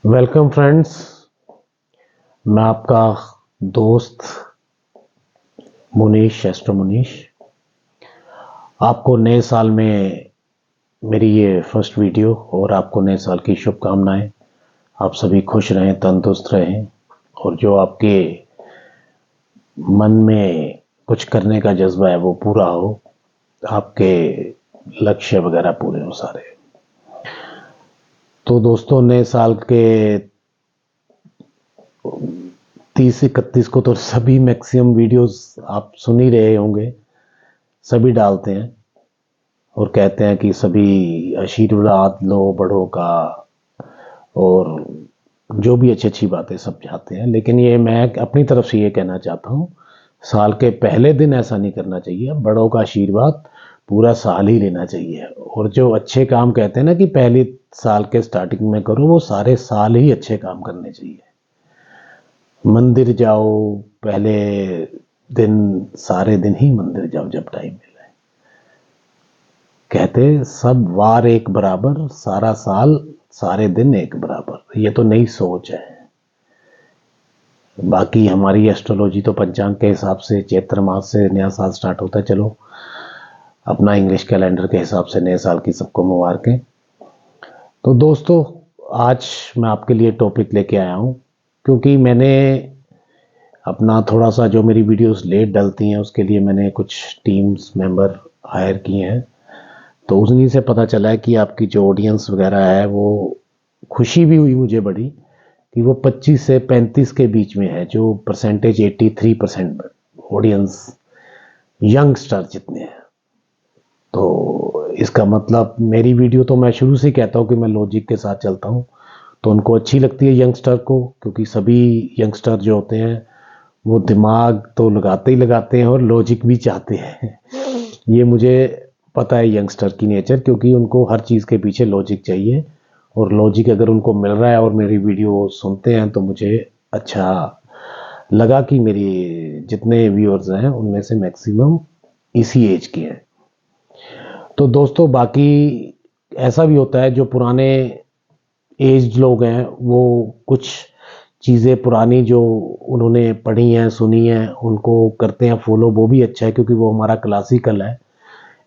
Welcome friends. मैं आपका दोस्त मुनीश, एस्ट्रो मुनीश। आपको नए साल में मेरी ये फर्स्ट वीडियो और आपको नए साल की शुभकामनाएं। आप सभी खुश रहें, तंदुरुस्त रहें और जो आपके मन में कुछ करने का जज्बा है वो पूरा हो, आपके लक्ष्य वगैरह पूरे हो सारे। तो दोस्तों, नए साल के 30-31 को तो सभी मैक्सिमम वीडियोस आप सुन ही रहे होंगे, सभी डालते हैं और कहते हैं कि सभी आशीर्वाद लो बड़ों का और जो भी अच्छी अच्छी बातें सब चाहते हैं। लेकिन ये मैं अपनी तरफ से ये कहना चाहता हूँ, साल के पहले दिन ऐसा नहीं करना चाहिए। बड़ों का आशीर्वाद पूरा साल ही लेना चाहिए। और जो अच्छे काम कहते हैं ना कि पहले साल के स्टार्टिंग में करो, वो सारे साल ही अच्छे काम करने चाहिए। मंदिर जाओ पहले दिन, सारे दिन ही मंदिर जाओ जब टाइम मिले। कहते सब वार एक बराबर, सारा साल सारे दिन एक बराबर। ये तो नई सोच है। बाकी हमारी एस्ट्रोलॉजी तो पंचांग के हिसाब से चैत्र मास से नया साल स्टार्ट होता है। चलो, अपना इंग्लिश कैलेंडर के हिसाब से नए साल की सबको मुबारकें। तो दोस्तों, आज मैं आपके लिए टॉपिक लेके आया हूँ क्योंकि मैंने अपना थोड़ा सा, जो मेरी वीडियोस लेट डलती हैं उसके लिए मैंने कुछ टीम्स मेंबर हायर किए हैं। तो उन्हीं से पता चला है कि आपकी जो ऑडियंस वगैरह है, वो खुशी भी हुई मुझे बड़ी कि वो 25 से 35 के बीच में है, जो परसेंटेज 83% ऑडियंस यंगस्टर जितने हैं। तो इसका मतलब मेरी वीडियो तो मैं शुरू से कहता हूँ कि मैं लॉजिक के साथ चलता हूँ, तो उनको अच्छी लगती है यंगस्टर को, क्योंकि सभी यंगस्टर जो होते हैं वो दिमाग तो लगाते ही लगाते हैं और लॉजिक भी चाहते हैं। ये मुझे पता है यंगस्टर की नेचर, क्योंकि उनको हर चीज़ के पीछे लॉजिक चाहिए। और लॉजिक अगर उनको मिल रहा है और मेरी वीडियो सुनते हैं तो मुझे अच्छा लगा कि मेरी जितने व्यूअर्स हैं उनमें से मैक्सिमम इसी एज के हैं। तो दोस्तों, बाकी ऐसा भी होता है, जो पुराने एज्ड लोग हैं वो कुछ चीज़ें पुरानी जो उन्होंने पढ़ी हैं, सुनी हैं, उनको करते हैं फॉलो। वो भी अच्छा है क्योंकि वो हमारा क्लासिकल है।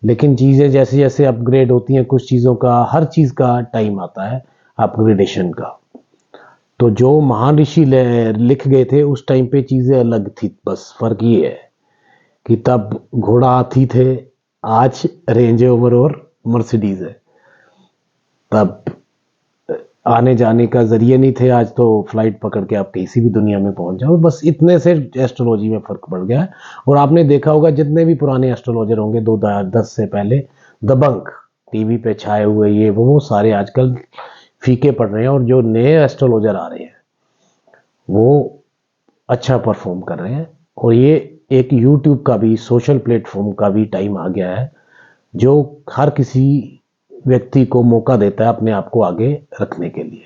लेकिन चीज़ें जैसे जैसे अपग्रेड होती हैं, कुछ चीज़ों का, हर चीज़ का टाइम आता है अपग्रेडेशन का। तो जो महान ऋषि लिख गए थे उस टाइम पे चीज़ें अलग थी। बस फ़र्क ये है कि तब घोड़ा हाथी थे, आज रेंज रोवर और मर्सिडीज है। तब आने जाने का जरिए नहीं थे, आज तो फ्लाइट पकड़ के आप किसी भी दुनिया में पहुंच जाओ। बस इतने से एस्ट्रोलॉजी में फर्क पड़ गया है। और आपने देखा होगा जितने भी पुराने एस्ट्रोलॉजर होंगे 2010 से पहले, दबंग टीवी पे छाए हुए ये वो सारे आजकल फीके पड़ रहे हैं। और जो नए एस्ट्रोलॉजर आ रहे हैं वो अच्छा परफॉर्म कर रहे हैं। और ये एक यूट्यूब का भी, सोशल प्लेटफॉर्म का भी टाइम आ गया है, जो हर किसी व्यक्ति को मौका देता है अपने आप को आगे रखने के लिए।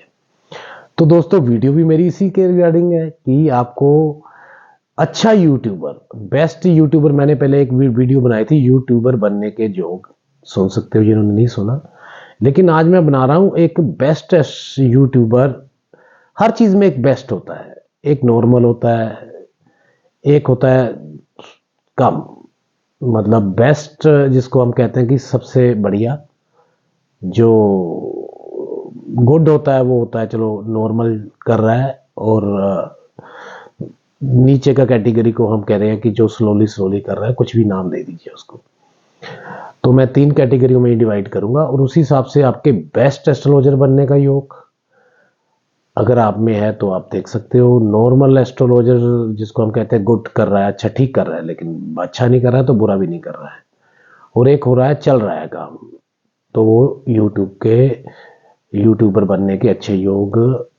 तो दोस्तों, वीडियो भी मेरी इसी के रिगार्डिंग है कि आपको अच्छा यूट्यूबर, बेस्ट यूट्यूबर, मैंने पहले एक वीडियो बनाई थी यूट्यूबर बनने के योग, सुन सकते हो जिन्होंने नहीं सुना। लेकिन आज मैं बना रहा हूं एक बेस्ट यूट्यूबर। हर चीज में एक बेस्ट होता है, एक नॉर्मल होता है, एक होता है कम, मतलब बेस्ट जिसको हम कहते हैं कि सबसे बढ़िया। जो गुड होता है वो होता है चलो नॉर्मल कर रहा है, और नीचे का कैटेगरी को हम कह रहे हैं कि जो स्लोली स्लोली कर रहा है, कुछ भी नाम दे दीजिए उसको। तो मैं 3 कैटेगरियों में डिवाइड करूंगा और उसी हिसाब से आपके बेस्ट एस्ट्रोलॉजर बनने का योग अगर आप में है तो आप देख सकते हो। नॉर्मल एस्ट्रोलॉजर जिसको हम कहते हैं गुड कर रहा है, अच्छा ठीक कर रहा है, लेकिन अच्छा नहीं कर रहा है तो बुरा भी नहीं कर रहा है, और एक हो रहा है चल रहा है काम, तो वो यूट्यूब के यूट्यूबर बनने के अच्छे योग।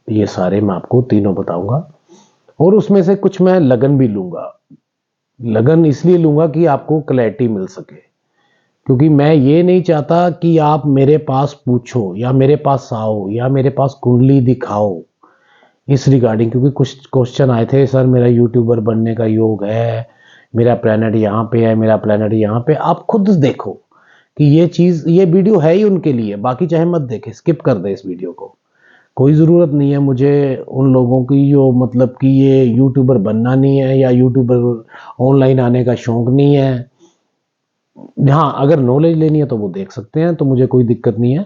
ये सारे मैं आपको तीनों बताऊंगा और उसमें से कुछ मैं लगन भी लूंगा। लगन इसलिए लूंगा कि आपको क्लैरिटी मिल सके, क्योंकि मैं ये नहीं चाहता कि आप मेरे पास पूछो या मेरे पास आओ या मेरे पास कुंडली दिखाओ इस रिगार्डिंग। क्योंकि कुछ क्वेश्चन आए थे, सर मेरा यूट्यूबर बनने का योग है, मेरा प्लैनेट यहाँ पे है, मेरा प्लैनेट यहाँ पे। आप खुद देखो कि ये चीज़, ये वीडियो है ही उनके लिए, बाकी चाहे मत देखें, स्किप कर दे इस वीडियो को। कोई ज़रूरत नहीं है मुझे उन लोगों की जो मतलब कि ये यूट्यूबर बनना नहीं है या यूट्यूबर ऑनलाइन आने का शौक नहीं है। हाँ, अगर नॉलेज लेनी है तो वो देख सकते हैं, तो मुझे कोई दिक्कत नहीं है।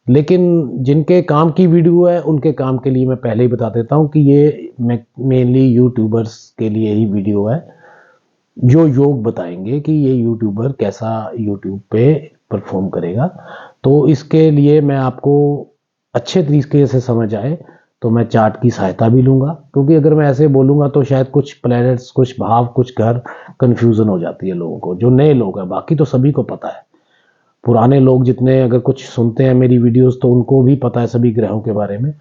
लेकिन जिनके काम की वीडियो है, उनके काम के लिए मैं पहले ही बता देता हूँ कि ये मेनली यूट्यूबर्स के लिए ही वीडियो है, जो योग बताएँगे कि ये यूट्यूबर कैसा यूट्यूब पे परफ़ॉर्म करेगा। तो इसके लिए मैं आपको अच्छे तरीके से समझ आए, तो मैं चार्ट की सहायता भी लूँगा, क्योंकि अगर मैं ऐसे बोलूँगा तो शायद कुछ प्लैनेट्स, कुछ भाव, कुछ ग्रह कन्फ्यूज़न हो जाती है लोगों को, जो नए लोग हैं, बाकी तो सभी को पता है। पुराने लोग जितने अगर कुछ सुनते हैं मेरी वीडियोज़ तो उनको भी पता है सभी ग्रहों के बारे में,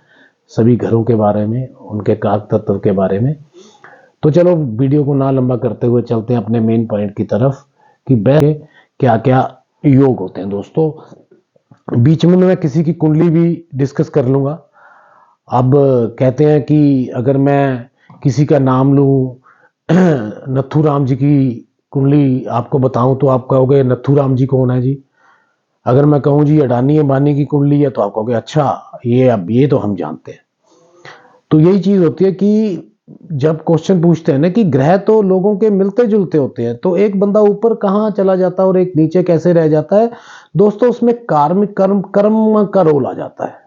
सभी घरों के बारे में, उनके कारक तत्व के बारे में। तो चलो वीडियो को ना लंबा करते हुए चलते हैं अपने मेन पॉइंट की तरफ कि क्या क्या योग होते हैं दोस्तों। बीच में मैं किसी की कुंडली भी डिस्कस कर लूंगा। अब कहते हैं कि अगर मैं किसी का नाम लूं, नथु राम जी की कुंडली आपको बताऊं तो आप कहोगे नथु राम जी कौन है जी। अगर मैं कहूं जी अडानी अंबानी की कुंडली है तो आप कहोगे अच्छा, ये अब ये तो हम जानते हैं। तो यही चीज होती है कि जब क्वेश्चन पूछते हैं ना कि ग्रह तो लोगों के मिलते जुलते होते हैं, तो एक बंदा ऊपर कहाँ चला जाता है और एक नीचे कैसे रह जाता है दोस्तों, उसमें कार्मिक कर्म कर्म का रोल आ जाता है।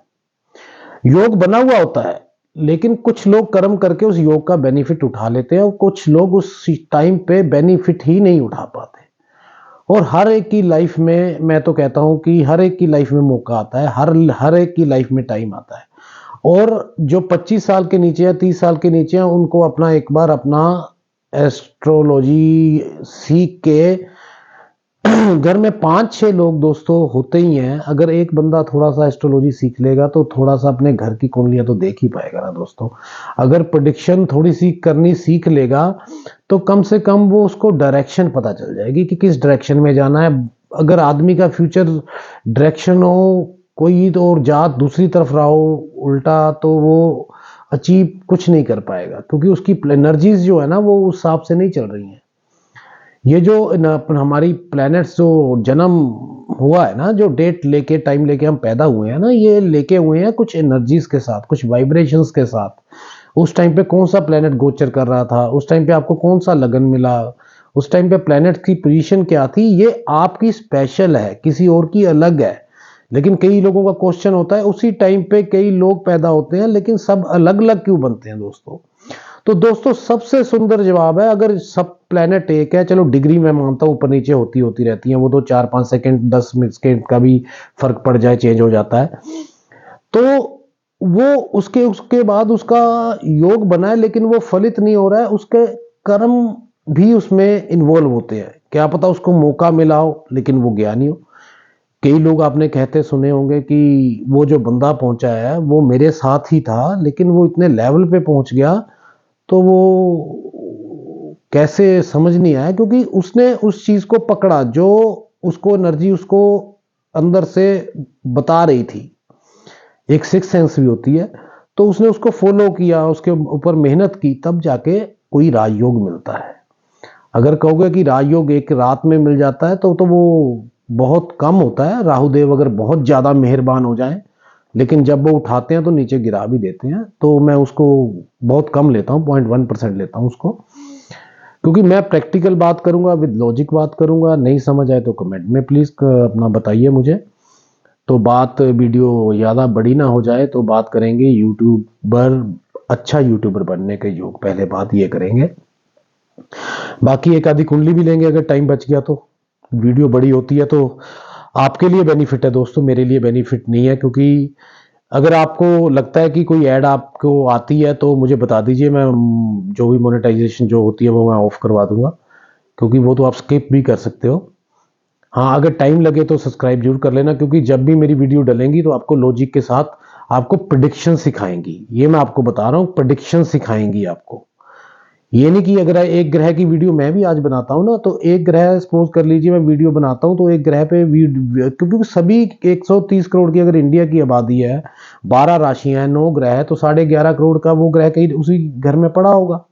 योग बना हुआ होता है, लेकिन कुछ लोग कर्म करके उस योग का बेनिफिट उठा लेते हैं और कुछ लोग उस टाइम पे बेनिफिट ही नहीं उठा पाते। और हर एक की लाइफ में, मैं तो कहता हूं कि हर एक की लाइफ में मौका आता है, हर एक की लाइफ में टाइम आता है। और जो 25 साल के नीचे या 30 साल के नीचे हैं उनको अपना एक बार अपना एस्ट्रोलॉजी सीख के घर में 5-6 लोग दोस्तों होते ही हैं। अगर एक बंदा थोड़ा सा एस्ट्रोलॉजी सीख लेगा तो थोड़ा सा अपने घर की कुंडलियां तो देख ही पाएगा ना दोस्तों। अगर प्रेडिक्शन थोड़ी सी करनी सीख लेगा तो कम से कम वो उसको डायरेक्शन पता चल जाएगी कि किस डायरेक्शन में जाना है। अगर आदमी का फ्यूचर डायरेक्शन हो कोई तो और जात दूसरी तरफ रहा हो उल्टा, तो वो अचीव कुछ नहीं कर पाएगा, क्योंकि उसकी एनर्जीज जो है ना वो उस हिसाब से नहीं चल रही हैं। ये जो हमारी प्लैनेट्स जो जन्म हुआ है ना, जो डेट लेके टाइम लेके हम पैदा हुए हैं ना, ये लेके हुए हैं कुछ एनर्जीज के साथ, कुछ वाइब्रेशंस के साथ। उस टाइम पे कौन सा प्लेनेट गोचर कर रहा था, उस टाइम पे आपको कौन सा लगन मिला, उस टाइम पे प्लेनेट की पोजीशन क्या थी, ये आपकी स्पेशल है, किसी और की अलग है। लेकिन कई लोगों का क्वेश्चन होता है उसी टाइम पे कई लोग पैदा होते हैं लेकिन सब अलग अलग क्यों बनते हैं दोस्तों। तो दोस्तों सबसे सुंदर जवाब है, अगर सब प्लेनेट एक है, चलो डिग्री मैं मानता हूं ऊपर नीचे होती होती रहती है, वो तो 4-5 सेकंड 10 मिनट का भी फर्क पड़ जाए चेंज हो जाता है। तो वो उसके उसके बाद उसका योग बना है लेकिन वो फलित नहीं हो रहा है, उसके कर्म भी उसमें इन्वॉल्व होते हैं। क्या पता उसको मौका मिला हो लेकिन वो गया नहीं हो। कई लोग आपने कहते सुने होंगे कि वो जो बंदा पहुंचा है वो मेरे साथ ही था लेकिन वो इतने लेवल पे पहुंच गया, तो वो कैसे समझ नहीं आया, क्योंकि उसने उस चीज को पकड़ा जो उसको एनर्जी उसको अंदर से बता रही थी। एक सिक्स सेंस भी होती है, तो उसने उसको फॉलो किया, उसके ऊपर मेहनत की, तब जाके कोई राजयोग मिलता है। अगर कहोगे कि राजयोग एक रात में मिल जाता है तो वो बहुत कम होता है। राहुदेव अगर बहुत ज्यादा मेहरबान हो जाए, लेकिन जब वो उठाते हैं तो नीचे गिरा भी देते हैं, तो मैं उसको बहुत कम लेता हूँ, 0.1% लेता हूँ उसको, क्योंकि मैं प्रैक्टिकल बात करूंगा, विद लॉजिक बात करूंगा। नहीं समझ आए तो कमेंट में प्लीज अपना बताइए मुझे। तो बात वीडियो ज़्यादा बड़ी ना हो जाए तो बात करेंगे यूट्यूबर, अच्छा यूट्यूबर बनने के योग, पहले बात ये करेंगे। बाकी एक आधी कुंडली भी लेंगे अगर टाइम बच गया तो। वीडियो बड़ी होती है तो आपके लिए बेनिफिट है दोस्तों, मेरे लिए बेनिफिट नहीं है, क्योंकि अगर आपको लगता है कि कोई ऐड आपको आती है तो मुझे बता दीजिए, मैं जो भी मोनेटाइजेशन जो होती है वो मैं ऑफ करवा दूंगा, क्योंकि वो तो आप स्किप भी कर सकते हो। हाँ, अगर टाइम लगे तो सब्सक्राइब जरूर कर लेना, क्योंकि जब भी मेरी वीडियो डलेंगी तो आपको लॉजिक के साथ आपको प्रेडिक्शन सिखाएंगी। ये मैं आपको बता रहा हूँ, प्रेडिक्शन सिखाएंगी आपको। ये नहीं कि अगर एक ग्रह की वीडियो मैं भी आज बनाता हूँ ना, तो एक ग्रह सपोज कर लीजिए मैं वीडियो बनाता हूँ तो एक ग्रह पे क्योंकि सभी 130 करोड़ की अगर इंडिया की आबादी है, 12 राशियां हैं, 9 ग्रह है, तो 11.5 करोड़ का वो ग्रह कहीं उसी घर में पड़ा होगा।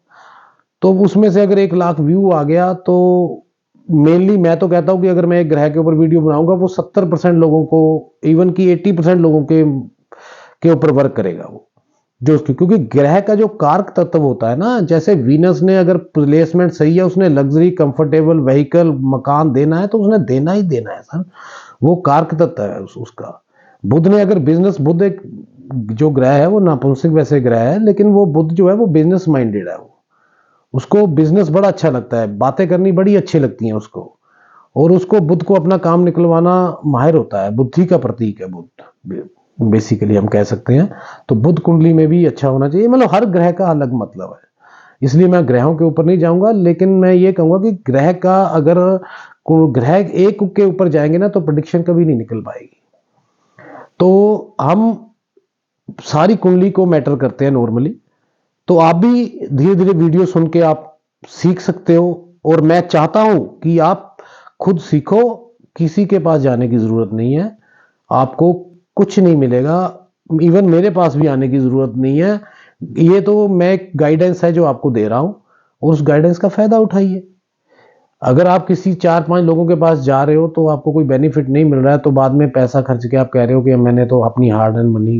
तो उसमें से अगर 1 लाख व्यू आ गया तो मेनली मैं तो कहता हूं कि अगर मैं एक ग्रह के ऊपर वीडियो बनाऊंगा वो 70% लोगों को, इवन की 80% लोगों के के ऊपर वर्क करेगा वो जो उसकी, क्योंकि ग्रह का जो कारक तत्व होता है ना, जैसे वीनस ने अगर प्लेसमेंट सही है, उसने लग्जरी कंफर्टेबल व्हीकल मकान देना है तो उसने देना ही देना है सर, वो कारक तत्व है उसका। बुध ने अगर बिजनेस, बुध एक जो ग्रह है वो नापुंसक वैसे ग्रह है, लेकिन वो बुध जो है वो बिजनेस माइंडेड है, वो उसको बिजनेस बड़ा अच्छा लगता है, बातें करनी बड़ी अच्छी लगती हैं उसको, और उसको बुध को अपना काम निकलवाना माहिर होता है, बुद्धि का प्रतीक है बुध बेसिकली हम कह सकते हैं। तो बुध कुंडली में भी अच्छा होना चाहिए, मतलब हर ग्रह का अलग मतलब है, इसलिए मैं ग्रहों के ऊपर नहीं जाऊंगा, लेकिन मैं ये कहूंगा कि ग्रह का अगर ग्रह एक के ऊपर जाएंगे ना तो प्रेडिक्शन कभी नहीं निकल पाएगी। तो हम सारी कुंडली को मैटर करते हैं नॉर्मली, तो आप भी धीरे धीरे वीडियो सुन के आप सीख सकते हो, और मैं चाहता हूं कि आप खुद सीखो, किसी के पास जाने की जरूरत नहीं है, आपको कुछ नहीं मिलेगा, इवन मेरे पास भी आने की जरूरत नहीं है, ये तो मैं गाइडेंस है जो आपको दे रहा हूं, और उस गाइडेंस का फायदा उठाइए। अगर आप किसी 4-5 लोगों के पास जा रहे हो तो आपको कोई बेनिफिट नहीं मिल रहा है, तो बाद में पैसा खर्च के आप कह रहे हो कि मैंने तो अपनी हार्ड एंड मनी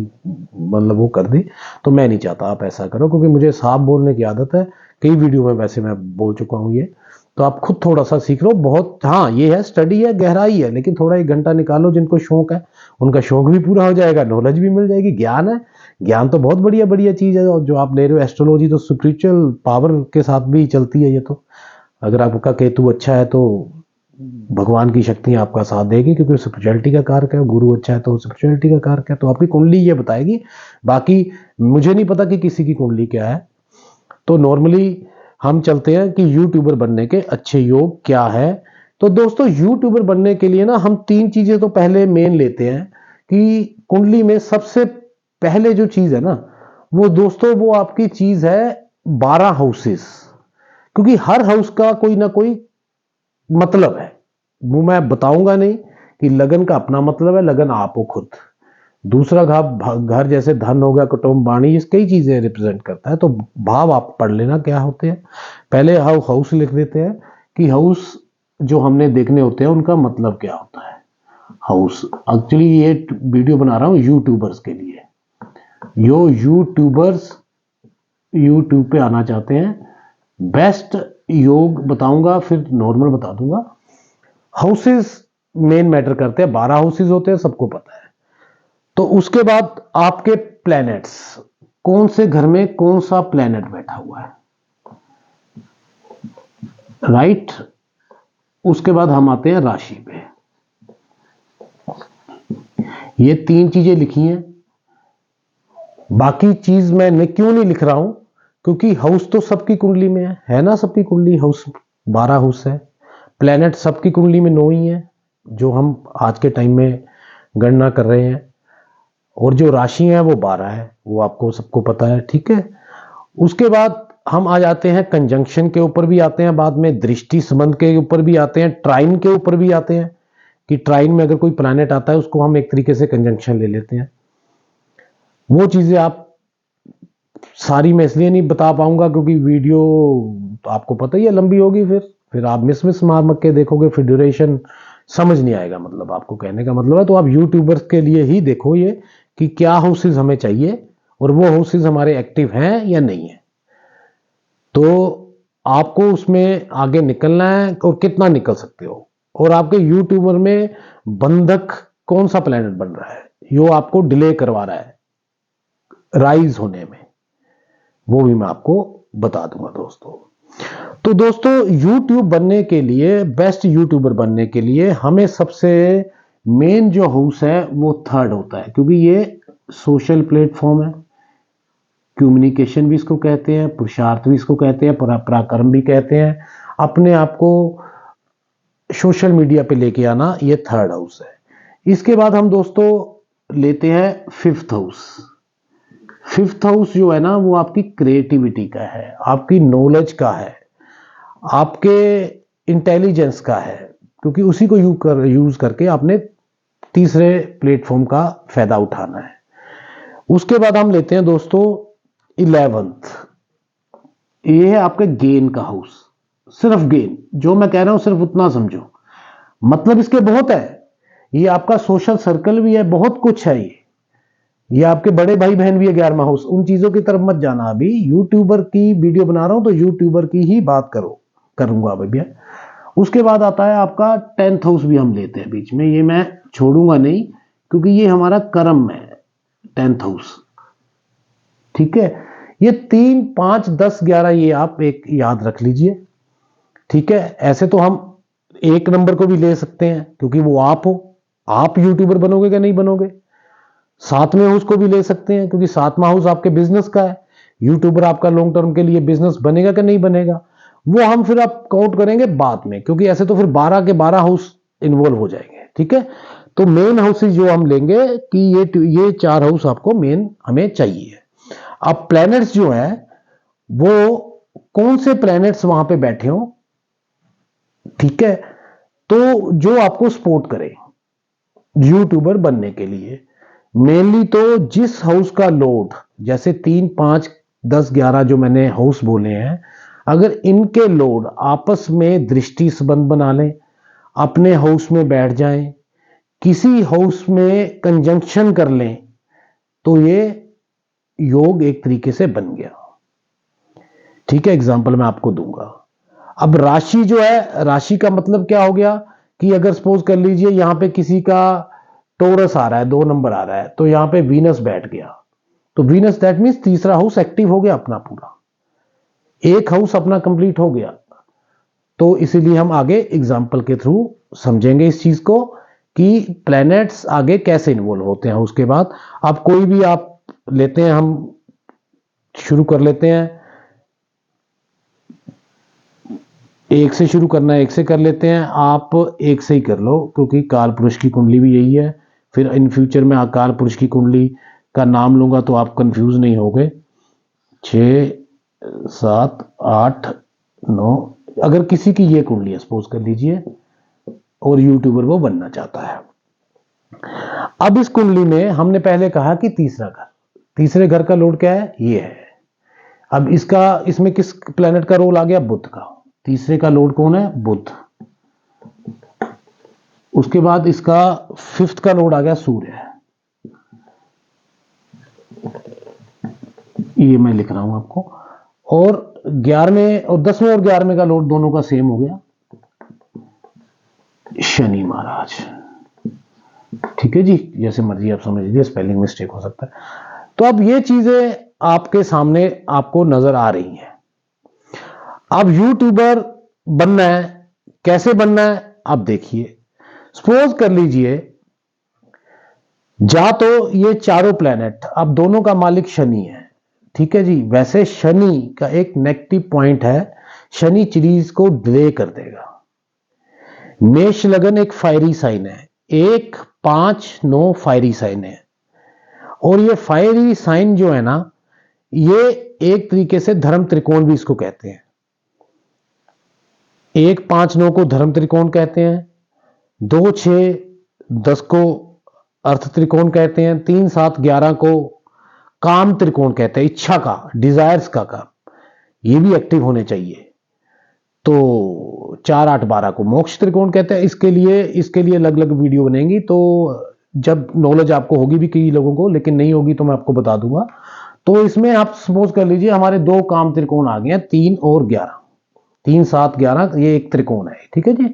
मतलब वो कर दी, तो मैं नहीं चाहता आप ऐसा करो, क्योंकि मुझे साफ बोलने की आदत है, कई वीडियो में वैसे मैं बोल चुका हूँ ये। तो आप खुद थोड़ा सा सीख लो, बहुत हाँ ये है, स्टडी है, गहराई है, लेकिन थोड़ा 1 घंटा निकालो, जिनको शौक है उनका शौक भी पूरा हो जाएगा, नॉलेज भी मिल जाएगी, ज्ञान है, ज्ञान तो बहुत बढ़िया बढ़िया चीज है जो आप ले रहे हो। एस्ट्रोलॉजी तो स्पिरिचुअल पावर के साथ भी चलती है, ये तो अगर आपका केतु अच्छा है तो भगवान की शक्ति आपका साथ देगी, क्योंकि स्पिरिचुअलिटी का कारक है, गुरु अच्छा है तो स्पिरिचुअलिटी का कारक है, तो आपकी कुंडली ये बताएगी, बाकी मुझे नहीं पता कि किसी की कुंडली क्या है। तो नॉर्मली हम चलते हैं कि यूट्यूबर बनने के अच्छे योग क्या है। तो दोस्तों यूट्यूबर बनने के लिए ना हम 3 चीजें तो पहले मेन लेते हैं, कि कुंडली में सबसे पहले जो चीज है ना वो दोस्तों वो आपकी चीज है 12 हाउसेस, क्योंकि हर हाउस का कोई ना कोई मतलब है, वो मैं बताऊंगा नहीं, कि लगन का अपना मतलब है, लगन आप हो खुद। दूसरा घर जैसे धन हो गया, कुटुंब, वाणी, इस कई चीजें रिप्रेजेंट करता है, तो भाव आप पढ़ लेना क्या होते हैं। पहले हाउस लिख देते हैं कि हाउस जो हमने देखने होते हैं उनका मतलब क्या होता है। हाउस एक्चुअली ये वीडियो बना रहा हूं यूट्यूबर्स के लिए, जो यूट्यूबर्स यूट्यूब पे आना चाहते हैं, बेस्ट योग बताऊंगा, फिर नॉर्मल बता दूंगा। हाउसेस मेन मैटर करते हैं, 12 हाउसेस होते हैं, सबको पता है। तो उसके बाद आपके प्लैनेट्स, कौन से घर में कौन सा प्लैनेट बैठा हुआ है, राइट। उसके बाद हम आते हैं राशि पे, ये 3 चीजें लिखी हैं, बाकी चीज मैं क्यों नहीं लिख रहा हूं, क्योंकि हाउस तो सबकी कुंडली में है ना, सबकी कुंडली हाउस 12 हाउस है, प्लैनेट सबकी कुंडली में 9 ही है जो हम आज के टाइम में गणना कर रहे हैं, और जो राशि है वो 12 है, वो आपको सबको पता है, ठीक है। उसके बाद हम आ जाते हैं कंजंक्शन के ऊपर भी आते हैं, बाद में दृष्टि संबंध के ऊपर भी आते हैं, ट्राइन के ऊपर भी आते हैं, कि ट्राइन में अगर कोई प्लैनेट आता है उसको हम एक तरीके से कंजंक्शन ले लेते हैं। वो चीजें आप सारी मैं इसलिए नहीं बता पाऊंगा क्योंकि वीडियो तो आपको पता ही है लंबी होगी, फिर आप मिस मार मक के देखोगे, फिर ड्यूरेशन समझ नहीं आएगा, मतलब आपको कहने का मतलब है। तो आप यूट्यूबर्स के लिए ही देखो ये कि क्या हाउसेज हमें चाहिए और वो हाउसेज हमारे एक्टिव हैं या नहीं है, तो आपको उसमें आगे निकलना है और कितना निकल सकते हो। और आपके यूट्यूबर में बंधक कौन सा प्लैनेट बन रहा है, जो आपको डिले करवा रहा है राइज होने में, वो भी मैं आपको बता दूंगा दोस्तों। तो दोस्तों यूट्यूब बनने के लिए, बेस्ट यूट्यूबर बनने के लिए हमें सबसे मेन जो हाउस है वो 3rd होता है, क्योंकि ये सोशल प्लेटफॉर्म है, कम्युनिकेशन भी इसको कहते हैं, पुरुषार्थ भी इसको कहते हैं, पराक्रम भी कहते हैं, अपने आप को सोशल मीडिया पे लेके आना, ये 3rd हाउस है। इसके बाद हम दोस्तों लेते हैं 5th हाउस। 5th हाउस जो है ना वो आपकी क्रिएटिविटी का है, आपकी नॉलेज का है, आपके इंटेलिजेंस का है, क्योंकि उसी को यूज करके आपने तीसरे प्लेटफॉर्म का फायदा उठाना है। उसके बाद हम लेते हैं दोस्तों 11th, ये है आपके गेन का हाउस, सिर्फ गेन, जो मैं कह रहा हूं सिर्फ उतना समझो, मतलब इसके बहुत है, ये आपका सोशल सर्कल भी है, बहुत कुछ है, ये आपके बड़े भाई बहन भी है 11वां हाउस, उन चीजों की तरफ मत जाना। अभी यूट्यूबर की वीडियो बना रहा हूं तो यूट्यूबर की ही बात करूंगा अभी भैया। उसके बाद आता है आपका 10th हाउस भी हम लेते हैं बीच में, ये मैं छोड़ूंगा नहीं क्योंकि ये हमारा कर्म है 10th हाउस। ठीक है, ये 3 5 10 11 ये आप एक याद रख लीजिए। ठीक है, ऐसे तो हम एक नंबर को भी ले सकते हैं क्योंकि वो आप हो, आप यूट्यूबर बनोगे क्या नहीं बनोगे। 7वें हाउस को भी ले सकते हैं क्योंकि 7वां हाउस आपके बिजनेस का है, यूट्यूबर आपका लॉन्ग टर्म के लिए बिजनेस बनेगा क्या नहीं बनेगा, वो हम फिर आप काउंट करेंगे बाद में, क्योंकि ऐसे तो फिर 12 के 12 हाउस इन्वॉल्व हो जाएंगे। ठीक है, तो मेन हाउसेज जो हम लेंगे कि ये 4 हाउस आपको मेन हमें चाहिए। अब प्लैनेट्स जो है वो कौन से प्लैनेट्स वहां पे बैठे हो, ठीक है, तो जो आपको सपोर्ट करे यूट्यूबर बनने के लिए। मेनली तो जिस हाउस का लोड, जैसे 3 5 10 11 जो मैंने हाउस बोले हैं, अगर इनके लोड आपस में दृष्टि संबंध बना लें, अपने हाउस में बैठ जाएं, किसी हाउस में कंजंक्शन कर लें, तो ये योग एक तरीके से बन गया। ठीक है, एग्जांपल मैं आपको दूंगा। अब राशि जो है, राशि का मतलब क्या हो गया कि अगर सपोज कर लीजिए यहां पे किसी का टोरस आ रहा है, 2 नंबर आ रहा है, तो यहां पे वीनस बैठ गया, तो वीनस दैट मीन्स तीसरा हाउस एक्टिव हो गया अपना पूरा, एक हाउस अपना कंप्लीट हो गया। तो इसीलिए हम आगे एग्जाम्पल के थ्रू समझेंगे इस चीज को कि प्लैनेट्स आगे कैसे इन्वॉल्व होते हैं। उसके बाद आप कोई भी आप लेते हैं, हम शुरू कर लेते हैं, एक से शुरू करना है, एक से कर लेते हैं, आप एक से ही कर लो क्योंकि काल पुरुष की कुंडली भी यही है। फिर इन फ्यूचर में अकाल पुरुष की कुंडली का नाम लूंगा तो आप कंफ्यूज नहीं होगे। 6 7 8 9, अगर किसी की ये कुंडली सपोज कर लीजिए और यूट्यूबर वो बनना चाहता है। अब इस कुंडली में हमने पहले कहा कि तीसरा घर, तीसरे घर का लोड क्या है, ये है। अब इसमें किस प्लेनेट का रोल आ गया, बुध का। तीसरे का लोड कौन है, बुध। उसके बाद इसका 5th का लोड आ गया सूर्य, ये मैं लिख रहा हूं आपको। और 11वें और 10वें और 11वें का लोड दोनों का सेम हो गया, शनि महाराज। ठीक है जी, जैसे मर्जी आप समझ लीजिए, स्पेलिंग मिस्टेक हो सकता है। तो अब ये चीजें आपके सामने आपको नजर आ रही हैं। अब यूट्यूबर बनना है, कैसे बनना है, अब देखिए। सपोज कर लीजिए जा तो ये चारों प्लेनेट, अब दोनों का मालिक शनि है। ठीक है जी, वैसे शनि का एक नेगेटिव पॉइंट है, शनि चीज को डिले कर देगा। मेष लगन एक फायरी साइन है, 1 5 9 फायरी साइन है, और ये फायरी साइन जो है ना, ये एक तरीके से धर्म त्रिकोण भी इसको कहते हैं। 1 5 9 को धर्म त्रिकोण कहते हैं, 2 6 10 को अर्थ त्रिकोण कहते हैं, 3 7 11 को काम त्रिकोण कहते हैं, इच्छा का, डिजायर्स का काम, ये भी एक्टिव होने चाहिए। तो 4 8 12 को मोक्ष त्रिकोण कहते हैं। इसके लिए अलग अलग वीडियो बनेंगी, तो जब नॉलेज आपको होगी भी कई लोगों को, लेकिन नहीं होगी तो मैं आपको बता दूंगा। तो इसमें आप सपोज कर लीजिए हमारे 2 काम त्रिकोण आ गए हैं, 3 और 11, 3 7 11, ये एक त्रिकोण है। ठीक है जी,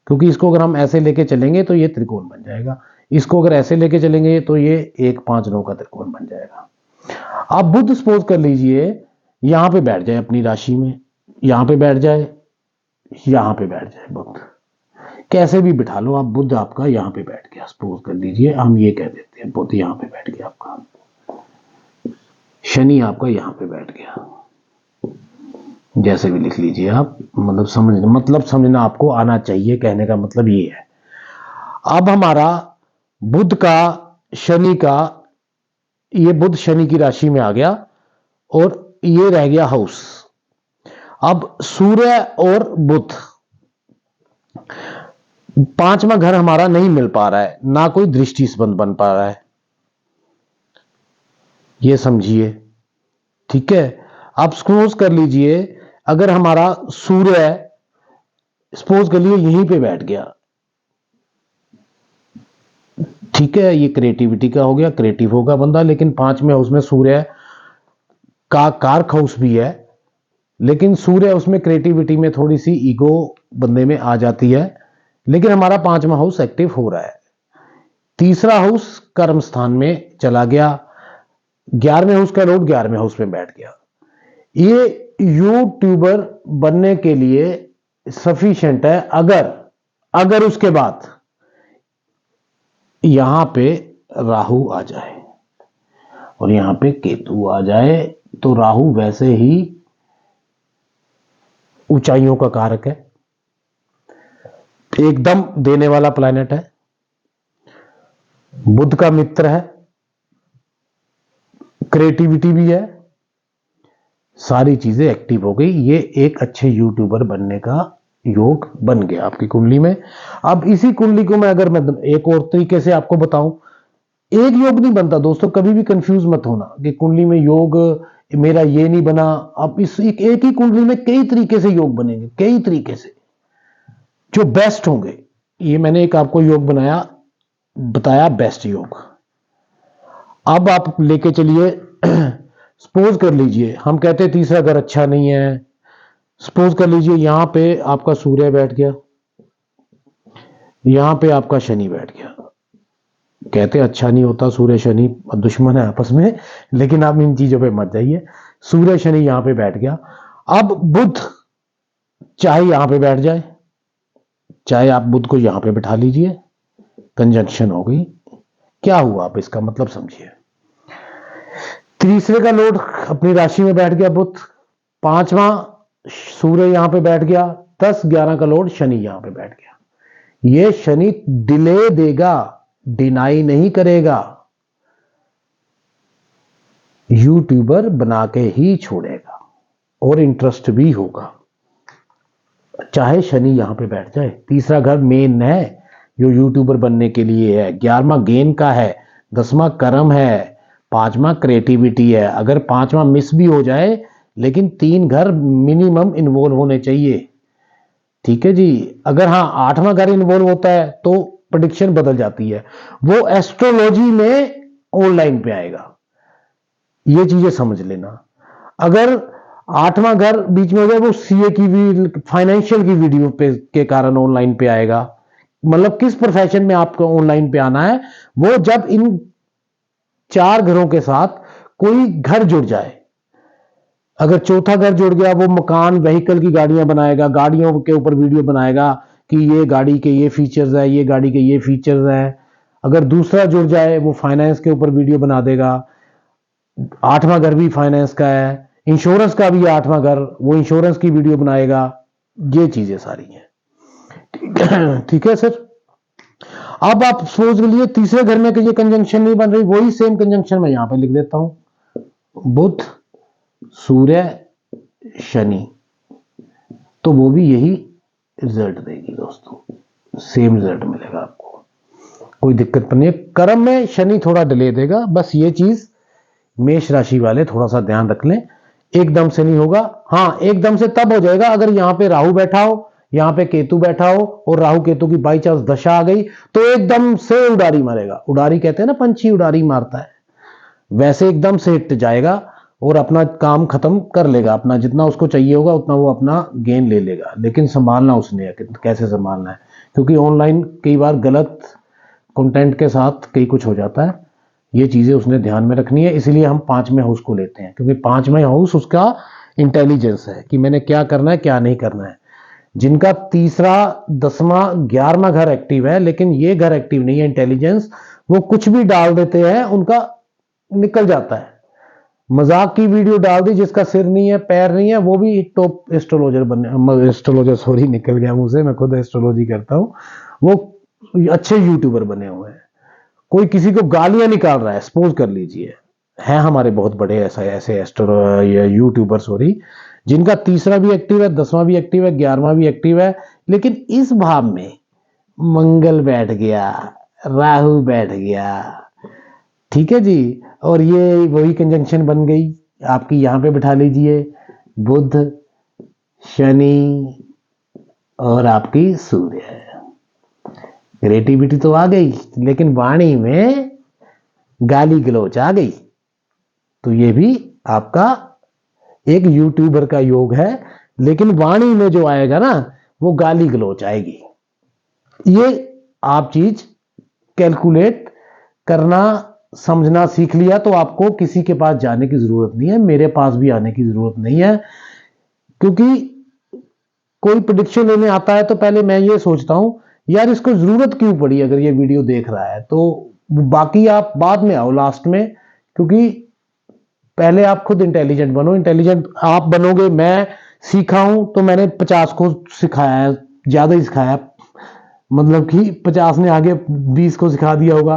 क्योंकि इसको अगर हम ऐसे लेके चलेंगे तो ये त्रिकोण बन जाएगा, इसको अगर ऐसे लेके चलेंगे तो ये 1 5 9 का त्रिकोण बन जाएगा। आप बुध सपोज कर लीजिए यहां पे बैठ जाए अपनी राशि में, यहां पे बैठ जाए, यहां पे बैठ जाए बुध, कैसे भी बिठा लो आप, बुध आपका यहां पे बैठ गया। सपोज कर लीजिए हम ये कह देते हैं बुध यहां पे बैठ गया आपका, शनि आपका यहां पे बैठ गया, जैसे भी लिख लीजिए आप, मतलब समझना आपको आना चाहिए, कहने का मतलब ये है। अब हमारा बुध का, शनि का, ये बुध शनि की राशि में आ गया और ये रह गया हाउस। अब सूर्य और बुध, 5वां घर हमारा नहीं मिल पा रहा है, ना कोई दृष्टि संबंध बन पा रहा है, ये समझिए। ठीक है, अब सपोज कर लीजिए अगर हमारा सूर्य सपोज कर लिए यहीं पे बैठ गया, ठीक है, ये क्रिएटिविटी का हो गया, क्रिएटिव होगा बंदा। लेकिन 5वें हाउस में सूर्य का कारक हाउस भी है, लेकिन सूर्य उसमें क्रिएटिविटी में थोड़ी सी ईगो बंदे में आ जाती है। लेकिन हमारा 5वां हाउस एक्टिव हो रहा है। तीसरा हाउस कर्म स्थान में चला गया, 11वें हाउस का लॉर्ड 11वें हाउस में बैठ गया। ये यूट्यूबर बनने के लिए सफिशिएंट है। अगर उसके बाद यहां पे राहु आ जाए और यहां पे केतु आ जाए, तो राहु वैसे ही ऊंचाइयों का कारक है, एकदम देने वाला प्लैनेट है, बुध का मित्र है, क्रिएटिविटी भी है, सारी चीजें एक्टिव हो गई। ये एक अच्छे यूट्यूबर बनने का योग बन गया आपकी कुंडली में। अब इसी कुंडली को मैं अगर मैं एक और तरीके से आपको बताऊं, एक योग नहीं बनता दोस्तों, कभी भी कंफ्यूज मत होना कि कुंडली में योग मेरा ये नहीं बना। अब इस एक ही कुंडली में कई तरीके से योग बनेंगे, कई तरीके से जो बेस्ट होंगे। ये मैंने एक आपको योग बताया बेस्ट योग। अब आप लेके चलिए, सपोज कर लीजिए हम कहते हैं तीसरा घर अच्छा नहीं है। सपोज कर लीजिए यहां पे आपका सूर्य बैठ गया, यहां पे आपका शनि बैठ गया। कहते अच्छा नहीं होता, सूर्य शनि दुश्मन है आपस में, लेकिन आप इन चीजों पे मत जाइए। सूर्य शनि यहां पे बैठ गया। अब बुध चाहे यहां पे बैठ जाए, चाहे आप बुध को यहां पे बिठा लीजिए, कंजंक्शन हो गई। क्या हुआ आप इसका मतलब समझिए। तीसरे का लॉर्ड अपनी राशि में बैठ गया बुध, 5वां सूर्य यहां पे बैठ गया, 10-11 का लॉर्ड शनि यहां पे बैठ गया। ये शनि डिले देगा, डिनाई नहीं करेगा, यूट्यूबर बना के ही छोड़ेगा और इंटरेस्ट भी होगा, चाहे शनि यहां पे बैठ जाए। तीसरा घर मेन है जो यूट्यूबर बनने के लिए है, 11वां गेन का है, 10वां कर्म है, 5वां क्रिएटिविटी है। अगर 5वां मिस भी हो जाए, लेकिन 3 घर मिनिमम इन्वॉल्व होने चाहिए। ठीक है जी। अगर हाँ 8वां घर इन्वॉल्व होता है तो प्रेडिक्शन बदल जाती है, वो एस्ट्रोलॉजी में ऑनलाइन पे आएगा, ये चीजें समझ लेना। अगर 8वां घर बीच में हो जाए, वो सीए की भी फाइनेंशियल की वीडियो पे के कारण ऑनलाइन पे आएगा। मतलब किस प्रोफेशन में आपको ऑनलाइन पे आना है, वो जब इन 4 घरों के साथ कोई घर जुड़ जाए। अगर चौथा घर जुड़ गया, वो मकान व्हीकल की गाड़ियां बनाएगा, गाड़ियों के ऊपर वीडियो बनाएगा कि ये गाड़ी के ये फीचर्स है, ये गाड़ी के ये फीचर्स है। अगर दूसरा जुड़ जाए, वो फाइनेंस के ऊपर वीडियो बना देगा। 8वां घर भी फाइनेंस का है, इंश्योरेंस का भी 8वां घर, वो इंश्योरेंस की वीडियो बनाएगा। ये चीजें सारी हैं। ठीक है सर। अब आप सोच लीजिए तीसरे घर में ये कंजंक्शन नहीं बन रही, वही सेम कंजंक्शन मैं यहां पे लिख देता हूं, बुध सूर्य शनि, तो वो भी यही रिजल्ट देगी दोस्तों, सेम रिजल्ट मिलेगा आपको, कोई दिक्कत नहीं है। कर्म में शनि थोड़ा डिले देगा, बस ये चीज मेष राशि वाले थोड़ा सा ध्यान रख लें। एकदम से नहीं होगा। हाँ एकदम से तब हो जाएगा अगर यहां पे राहु बैठा हो, यहां पे केतु बैठा हो, और राहु केतु की बाई चांस दशा आ गई तो एकदम से उड़ारी मारेगा। उड़ारी कहते हैं ना, पंछी उड़ारी मारता है, वैसे एकदम से हिट जाएगा और अपना काम खत्म कर लेगा। अपना जितना उसको चाहिए होगा उतना वो अपना गेन ले लेगा। लेकिन संभालना उसने है, कैसे संभालना है, क्योंकि ऑनलाइन कई बार गलत कंटेंट के साथ कई कुछ हो जाता है। ये चीजें उसने ध्यान में रखनी है, इसलिए हम 5वें हाउस को लेते हैं, क्योंकि 5वें हाउस उसका इंटेलिजेंस है कि मैंने क्या करना है क्या नहीं करना है। जिनका तीसरा 10वां 11वां घर एक्टिव है, लेकिन ये घर एक्टिव नहीं है इंटेलिजेंस, वो कुछ भी डाल देते हैं, उनका निकल जाता है। मजाक की वीडियो डाल दी, जिसका सिर नहीं है पैर नहीं है, वो भी टॉप एस्ट्रोलॉजर बने, एस्ट्रोलॉजर सॉरी निकल गया मुंह से, मैं खुद एस्ट्रोलॉजी करता हूं, वो अच्छे यूट्यूबर बने हुए हैं। कोई किसी को गालियां निकाल रहा है, सपोज कर लीजिए, है हमारे बहुत बड़े ऐसे यूट्यूबर सॉरी, जिनका तीसरा भी एक्टिव है, 10वां भी एक्टिव है, 11वां भी एक्टिव है, लेकिन इस भाव में मंगल बैठ गया, राहु बैठ गया। ठीक है जी। और ये वही कंजंक्शन बन गई आपकी, यहां पे बिठा लीजिए बुध शनि और आपकी सूर्य। क्रिएटिविटी तो आ गई, लेकिन वाणी में गाली गलौच आ गई, तो ये भी आपका एक यूट्यूबर का योग है। लेकिन वाणी में जो आएगा ना, वो गाली गलौच आएगी। ये आप चीज कैलकुलेट करना समझना सीख लिया तो आपको किसी के पास जाने की जरूरत नहीं है, मेरे पास भी आने की जरूरत नहीं है। क्योंकि कोई प्रेडिक्शन लेने आता है तो पहले मैं ये सोचता हूं यार इसको जरूरत क्यों पड़ी, अगर ये वीडियो देख रहा है तो बाकी आप बाद में आओ लास्ट में। क्योंकि पहले आप खुद इंटेलिजेंट बनो, इंटेलिजेंट आप बनोगे। मैं सीखा हूं तो मैंने 50 को सिखाया है, ज्यादा ही सिखाया, मतलब कि 50 ने आगे 20 को सिखा दिया होगा।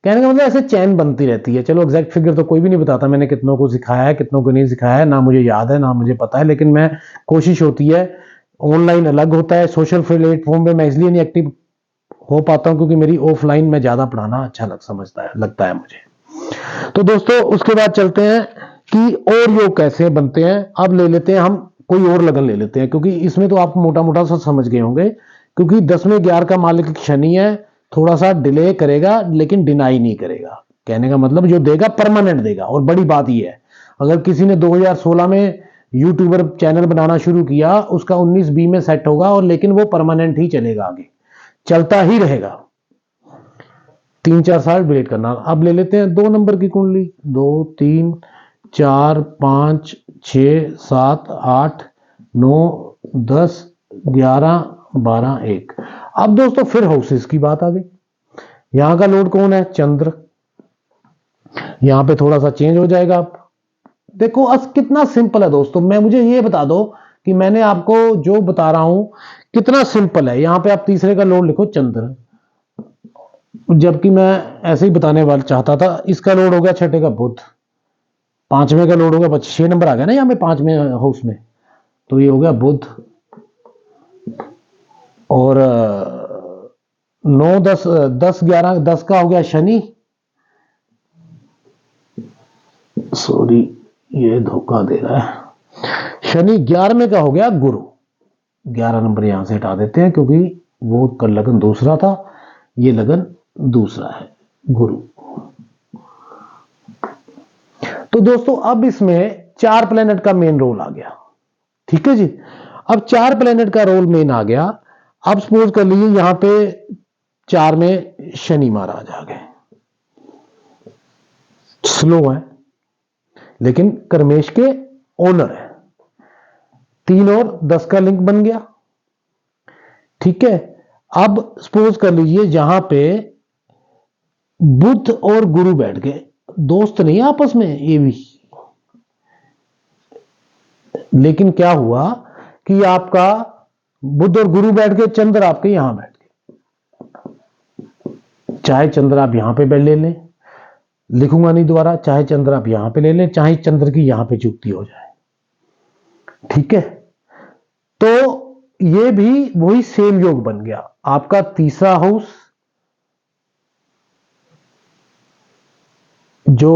कहने का मतलब ऐसे चैन बनती रहती है। चलो एग्जैक्ट फिगर तो कोई भी नहीं बताता मैंने कितनों को सिखाया है कितनों को नहीं सिखाया है, ना मुझे याद है ना मुझे पता है, लेकिन मैं कोशिश होती है। ऑनलाइन अलग होता है, सोशल प्लेटफॉर्म पे मैं इसलिए नहीं एक्टिव हो पाता हूं क्योंकि मेरी ऑफलाइन में ज्यादा पढ़ाना अच्छा लगता है मुझे। तो दोस्तों उसके बाद चलते हैं कि और योग कैसे बनते हैं। अब ले लेते हैं हम कोई और लगन ले लेते हैं, क्योंकि इसमें तो आप मोटा मोटा सा समझ गए होंगे। क्योंकि 10वें ग्यारह का मालिक शनि है, थोड़ा सा डिले करेगा लेकिन डिनाई नहीं करेगा। कहने का मतलब जो देगा परमानेंट देगा। और बड़ी बात यह है, अगर किसी ने 2016 में यूट्यूबर चैनल बनाना शुरू किया, उसका 19-20 में सेट होगा और लेकिन वो परमानेंट ही चलेगा, आगे चलता ही रहेगा। 3-4 साल वेट करना। अब ले लेते हैं 2 नंबर की कुंडली। 2 3 4 5 6 7 8 9 10 11 12 1। अब दोस्तों फिर हाउसेस की बात आ गई। यहां का लॉर्ड कौन है? चंद्र। यहां पे थोड़ा सा चेंज हो जाएगा। आप देखो कितना सिंपल है दोस्तों। मुझे ये बता दो कि मैंने आपको जो बता रहा हूं कितना सिंपल है। यहां पे आप तीसरे का लॉर्ड लिखो चंद्र, जबकि मैं ऐसे ही बताने वाला चाहता था। इसका लोड हो गया छठे का बुध, पांचवें का लोड हो गया 6 नंबर आ गया ना यहाँ पे पांचवें हाउस में, तो ये हो गया बुध। और 9 10 10 11 10 का हो गया शनि। सॉरी ये धोखा दे रहा है। शनि 11वें का हो गया गुरु। 11 नंबर यहां से हटा देते हैं क्योंकि वो का लगन दूसरा था, ये लगन दूसरा है, गुरु। तो दोस्तों अब इसमें 4 प्लेनेट का मेन रोल आ गया। ठीक है जी। अब 4 प्लेनेट का रोल मेन आ गया। अब सपोज कर लीजिए यहां पे 4 में शनि महाराज आ गए, स्लो है लेकिन कर्मेश के ओनर है। 3 और 10 का लिंक बन गया। ठीक है। अब सपोज कर लीजिए यहां पे बुध और गुरु बैठ गए, दोस्त नहीं आपस में ये भी। लेकिन क्या हुआ कि आपका बुध और गुरु बैठ गए, चंद्र आपके यहां बैठ गए। चाहे चंद्र आप यहां पे बैठ ले लें, लिखूंगा नहीं दोबारा, चाहे चंद्र आप यहां पे ले लें, चाहे चंद्र की यहां पे चुक्ति हो जाए। ठीक है। तो ये भी वही सेम योग बन गया। आपका तीसरा हाउस जो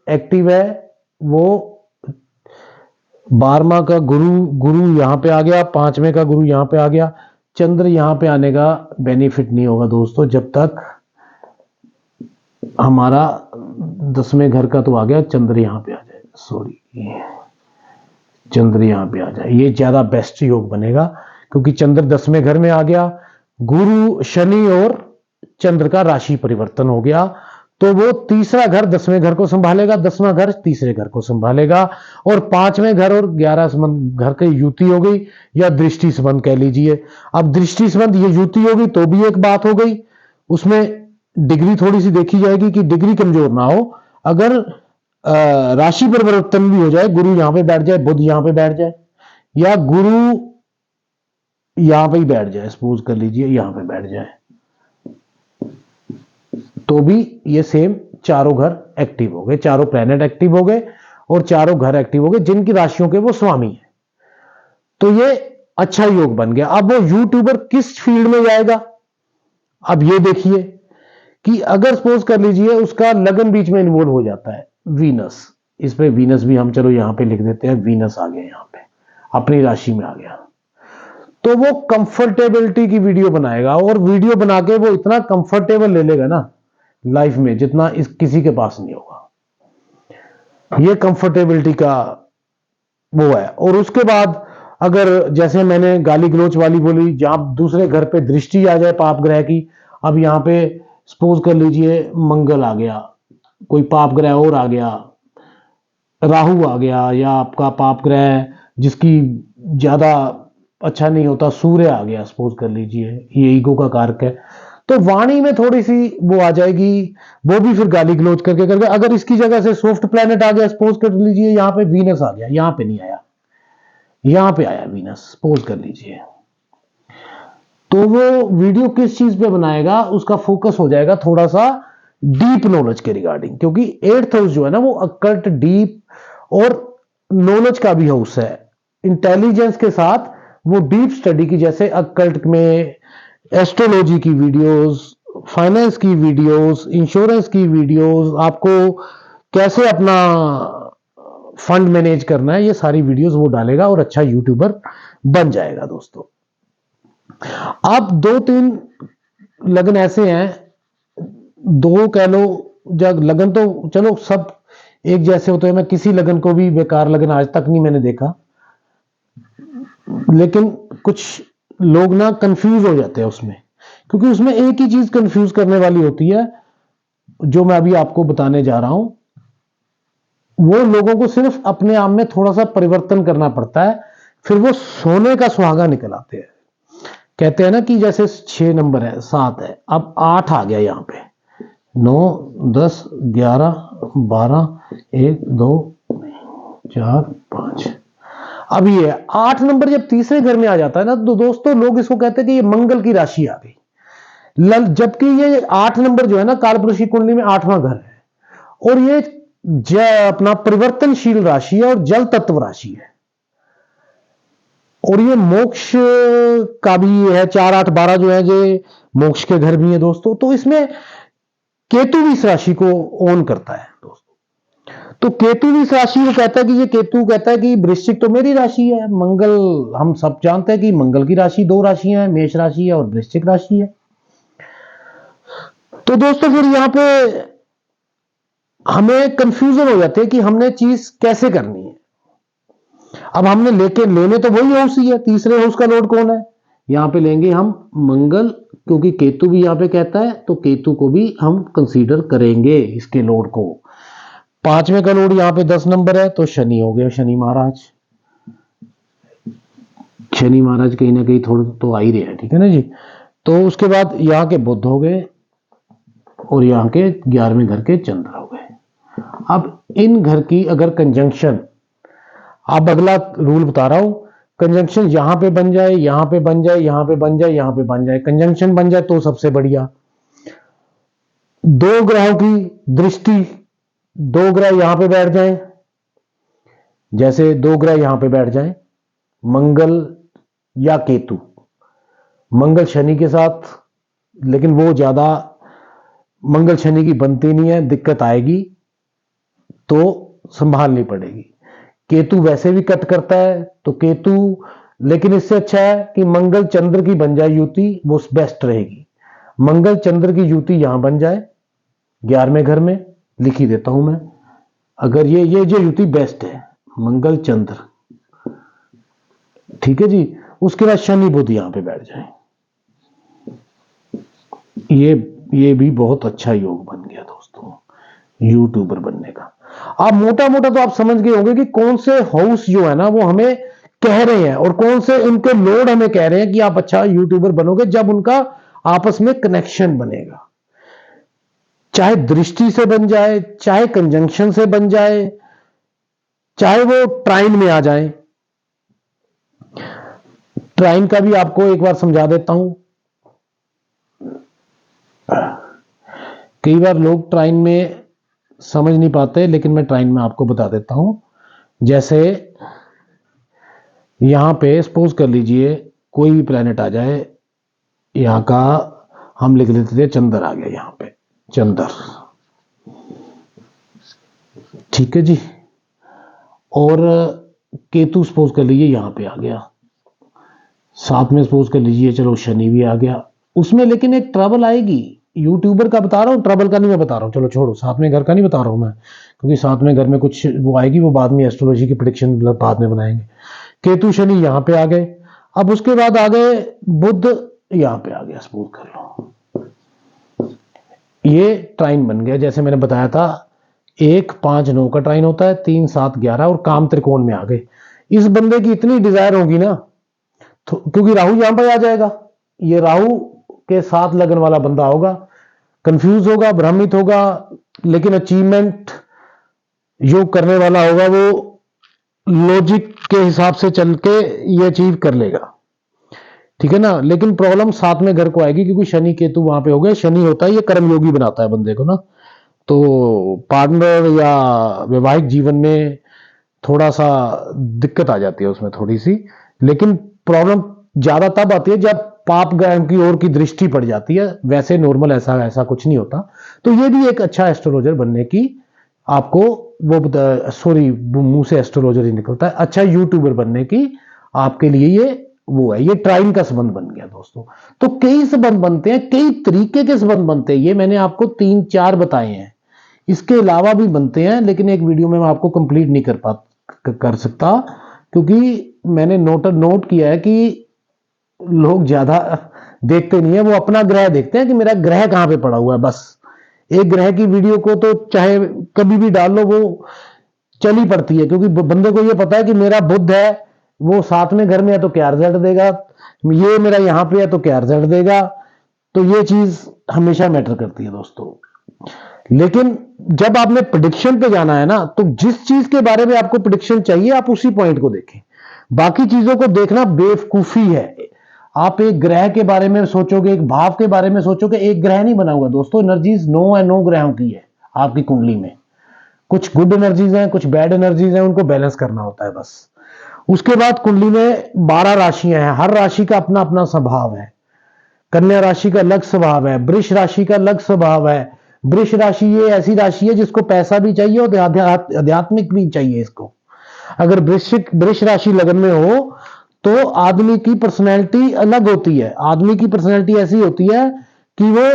एक्टिव है वो 12वां का गुरु यहां पे आ गया, 5वें का गुरु यहां पे आ गया। चंद्र यहां पे आने का बेनिफिट नहीं होगा दोस्तों जब तक हमारा 10वें घर का तो आ गया, चंद्र यहां पे आ जाए। सॉरी, चंद्र यहां पे आ जाए, ये ज्यादा बेस्ट योग बनेगा क्योंकि चंद्र 10वें घर में आ गया। गुरु शनि और चंद्र का राशि परिवर्तन हो गया, तो वो तीसरा घर 10वें घर को संभालेगा, 10वां घर तीसरे घर को संभालेगा। और 5वें घर और 11 संबंध घर की युति हो गई या दृष्टि संबंध कह लीजिए। अब दृष्टि संबंध ये युति होगी तो भी एक बात हो गई, उसमें डिग्री थोड़ी सी देखी जाएगी कि डिग्री कमजोर ना हो। अगर राशि परिवर्तन भी हो जाए, गुरु यहां पे बैठ जाए, बुध यहां पे बैठ जाए, या गुरु यहां पे ही बैठ जाए, सपोज कर लीजिए यहां पे बैठ जाए, तो भी ये सेम चारों घर एक्टिव हो गए, चारों प्लैनेट एक्टिव हो गए और चारों घर एक्टिव हो गए जिनकी राशियों के वो स्वामी है। तो ये अच्छा योग बन गया। अब वो यूट्यूबर किस फील्ड में जाएगा, अब ये देखिए कि अगर सपोज कर लीजिए उसका लगन बीच में इन्वॉल्व हो जाता है, वीनस, इस पे वीनस भी हम चलो यहां पे लिख देते हैं, वीनस आ गया यहां पे अपनी राशि में आ गया, तो वो कंफर्टेबिलिटी की वीडियो बनाएगा, और वीडियो बना के वो इतना कंफर्टेबल ले लेगा ना लाइफ में, जितना इस किसी के पास नहीं होगा। ये कंफर्टेबिलिटी का वो है। और उसके बाद अगर जैसे मैंने गाली गलोच वाली बोली, जहां दूसरे घर पे दृष्टि आ जाए पाप ग्रह की, अब यहां पे सपोज कर लीजिए मंगल आ गया, कोई पाप ग्रह और आ गया, राहु आ गया, या आपका पाप ग्रह जिसकी ज्यादा अच्छा नहीं होता सूर्य आ गया, सपोज कर लीजिए, ये ईगो का कारक है, तो वाणी में थोड़ी सी वो आ जाएगी, वो भी फिर गाली गलोच करके करके। अगर इसकी जगह से सॉफ्ट प्लैनेट आ गया, सपोज कर लीजिए यहाँ पे वीनस आ गया, यहाँ पे नहीं आया, यहाँ पे आया वीनस, सपोज कर लीजिए, तो वो वीडियो किस चीज पे बनाएगा, उसका फोकस हो जाएगा थोड़ा सा डीप नॉलेज के रिगार्डिंग, क्योंकि एट्थ हाउस जो है ना वो अकल्ट डीप और नॉलेज का भी हाउस है। इंटेलिजेंस के साथ वो डीप स्टडी की, जैसे अकल्ट में एस्ट्रोलॉजी की वीडियोस, फाइनेंस की वीडियोस, इंश्योरेंस की वीडियोस, आपको कैसे अपना फंड मैनेज करना है, ये सारी वीडियोस वो डालेगा और अच्छा यूट्यूबर बन जाएगा दोस्तों। अब दो तीन लगन ऐसे हैं, दो कह लो, जब लगन तो चलो सब एक जैसे होते हैं, मैं किसी लगन को भी बेकार लगन आज तक नहीं मैंने देखा, लेकिन कुछ लोग ना कंफ्यूज हो जाते हैं उसमें, क्योंकि उसमें एक ही चीज कंफ्यूज करने वाली होती है, जो मैं अभी आपको बताने जा रहा हूं। वो लोगों को सिर्फ अपने आप में थोड़ा सा परिवर्तन करना पड़ता है, फिर वो सोने का सुहागा निकल आते हैं। कहते हैं ना कि जैसे 6 नंबर है, 7 है, अब 8 आ गया, यहां पे 9 10 11 12 1 2 4 5, अब ये 8 नंबर जब तीसरे घर में आ जाता है ना, तो दोस्तों लोग इसको कहते हैं कि ये मंगल की राशि आ गई। जबकि ये 8 नंबर जो है ना कालपुरुष की कुंडली में 8वां घर है, और ये अपना परिवर्तनशील राशि है और जल तत्व राशि है, और ये मोक्ष का भी है। 4 8 12 जो है ये मोक्ष के घर भी है दोस्तों। तो इसमें केतु भी इस राशि को ओन करता है दोस्तों। तो केतु भी इस राशि को कहता है कि ये केतु कहता है कि वृश्चिक तो मेरी राशि है, मंगल हम सब जानते हैं कि मंगल की राशि 2 राशियां हैं, मेष राशि है और वृश्चिक राशि है। तो दोस्तों फिर यहां पे हमें कंफ्यूजन हो जाती है कि हमने चीज कैसे करनी है। अब हमने लेने तो वही हाउस ही है, तीसरे हाउस का लॉर्ड कौन है, यहां पे लेंगे हम मंगल, क्योंकि केतु भी यहां पे कहता है, तो केतु को भी हम कंसीडर करेंगे इसके लॉर्ड को। 5वें का लॉर्ड यहां पे 10 नंबर है, तो शनि हो गया, शनि महाराज। शनि महाराज कहीं ना कहीं थोड़े तो आ ही रहे हैं, ठीक है ना जी। तो उसके बाद यहाँ के बुध हो गए, और यहाँ के 11वें घर के चंद्र हो गए। अब इन घर की अगर कंजंक्शन, अब अगला रूल बता रहा हूं, कंजंक्शन यहां पे बन जाए, यहां पे बन जाए, यहां पे बन जाए, यहां पे बन जाए, कंजंक्शन बन जाए तो सबसे बढ़िया। 2 ग्रहों की दृष्टि, 2 ग्रह यहां पे बैठ जाएं, जैसे 2 ग्रह यहां पे बैठ जाएं, मंगल या केतु, मंगल शनि के साथ, लेकिन वो ज्यादा मंगल शनि की बनती नहीं है, दिक्कत आएगी तो संभालनी पड़ेगी। केतु वैसे भी कट करता है, तो केतु, लेकिन इससे अच्छा है कि मंगल चंद्र की बन जाए युति, वो बेस्ट रहेगी। मंगल चंद्र की युति यहां बन जाए 11वें घर में, लिख ही देता हूं मैं, अगर ये जो युति बेस्ट है, मंगल चंद्र, ठीक है जी। उसके बाद शनि बुध यहां पे बैठ जाए, ये भी बहुत अच्छा योग बन गया दोस्तों यूट्यूबर बनने का। आप मोटा मोटा तो आप समझ गए होंगे कि कौन से हाउस जो है ना वो हमें कह रहे हैं, और कौन से उनके लोड हमें कह रहे हैं कि आप अच्छा यूट्यूबर बनोगे, जब उनका आपस में कनेक्शन बनेगा। चाहे दृष्टि से बन जाए, चाहे कंजंक्शन से बन जाए, चाहे वो ट्राइन में आ जाए। ट्राइन का भी आपको एक बार समझा देता हूं। कई बार लोग ट्राइन में समझ नहीं पाते, लेकिन मैं ट्राइन में आपको बता देता हूं। जैसे यहां पे सपोज कर लीजिए कोई भी प्लेनेट आ जाए, यहां का हम लिख लेते थे चंद्र आ गया, यहां पे चंद्र, ठीक है जी। और केतु सपोज कर लीजिए यहां पे आ गया, साथ में सपोज कर लीजिए चलो शनि भी आ गया उसमें, लेकिन एक ट्रबल आएगी। यूट्यूबर का बता रहा हूँ, ट्रबल का नहीं मैं बता रहा हूँ। चलो छोड़ो, साथ में घर का नहीं बता रहा हूँ मैं, क्योंकि साथ में घर में कुछ वो आएगी, वो बाद में एस्ट्रोलॉजी की प्रिडिक्शन बाद में बनाएंगे। केतु शनि यहाँ पे आ गए, अब उसके बाद आ गए बुध यहाँ पे आ गया, सपोज कर लो ये ट्राइन बन गया। जैसे मैंने बताया था 1 5 9 का ट्राइन होता है, 3 7 11 और काम त्रिकोण में आ गए। इस बंदे की इतनी डिजायर होगी ना, क्योंकि राहु यहां पर आ जाएगा, ये राहु के साथ लगन वाला बंदा होगा, कंफ्यूज होगा, भ्रमित होगा, लेकिन अचीवमेंट जो करने वाला होगा वो लॉजिक के हिसाब से चल के ये अचीव कर लेगा, ठीक है ना। लेकिन प्रॉब्लम साथ में घर को आएगी, क्योंकि शनि केतु वहां पे हो गए। शनि होता है ये कर्मयोगी बनाता है बंदे को ना, तो पार्टनर या वैवाहिक जीवन में थोड़ा सा दिक्कत आ जाती है उसमें थोड़ी सी। लेकिन प्रॉब्लम ज्यादा तब आती है जब पाप ग्रह की ओर की दृष्टि पड़ जाती है, वैसे नॉर्मल ऐसा ऐसा कुछ नहीं होता। तो ये भी एक अच्छा एस्ट्रोलॉजर बनने की आपको वो सॉरी मुंह से एस्ट्रोलॉजर ही निकलता है, अच्छा यूट्यूबर बनने की आपके लिए ये वो है। ये ट्राइन का संबंध बन गया दोस्तों। तो कई संबंध बनते हैं, कई तरीके के संबंध बनते हैं, ये मैंने आपको 3 4 बताए हैं, इसके अलावा भी बनते हैं, लेकिन एक वीडियो में मैं आपको कंप्लीट नहीं कर सकता, क्योंकि मैंने नोट किया है कि लोग ज्यादा देखते नहीं है, वो अपना ग्रह देखते हैं कि मेरा ग्रह कहां पे पड़ा हुआ है। बस एक ग्रह की वीडियो को तो चाहे कभी भी डाल लो वो चली पड़ती है, क्योंकि बंदे को ये पता है कि मेरा बुध है वो साथ में घर में है तो क्या रिजल्ट देगा, ये मेरा यहां पे है तो क्या रिजल्ट देगा। तो ये चीज हमेशा मैटर करती है दोस्तों। लेकिन जब आपने प्रिडिक्शन पे जाना है ना, तो जिस चीज के बारे में आपको प्रिडिक्शन चाहिए आप उसी पॉइंट को देखें, बाकी चीजों को देखना बेवकूफी है। आप एक ग्रह के बारे में सोचोगे, एक भाव के बारे में सोचोगे, एक ग्रह नहीं बना हुआ दोस्तों, एनर्जीज 9 है, 9 ग्रहों की है आपकी कुंडली में। कुछ गुड एनर्जीज हैं, कुछ बैड एनर्जीज हैं, उनको बैलेंस करना होता है बस। उसके बाद कुंडली में 12 राशियां हैं, हर राशि का अपना अपना स्वभाव है। कन्या राशि का अलग स्वभाव है, वृष राशि का अलग स्वभाव है। वृष राशि ये ऐसी राशि है जिसको पैसा भी चाहिए और आध्यात्मिक भी चाहिए इसको। अगर वृष राशि लगन में हो तो आदमी की पर्सनैलिटी अलग होती है। आदमी की पर्सनैलिटी ऐसी होती है कि वो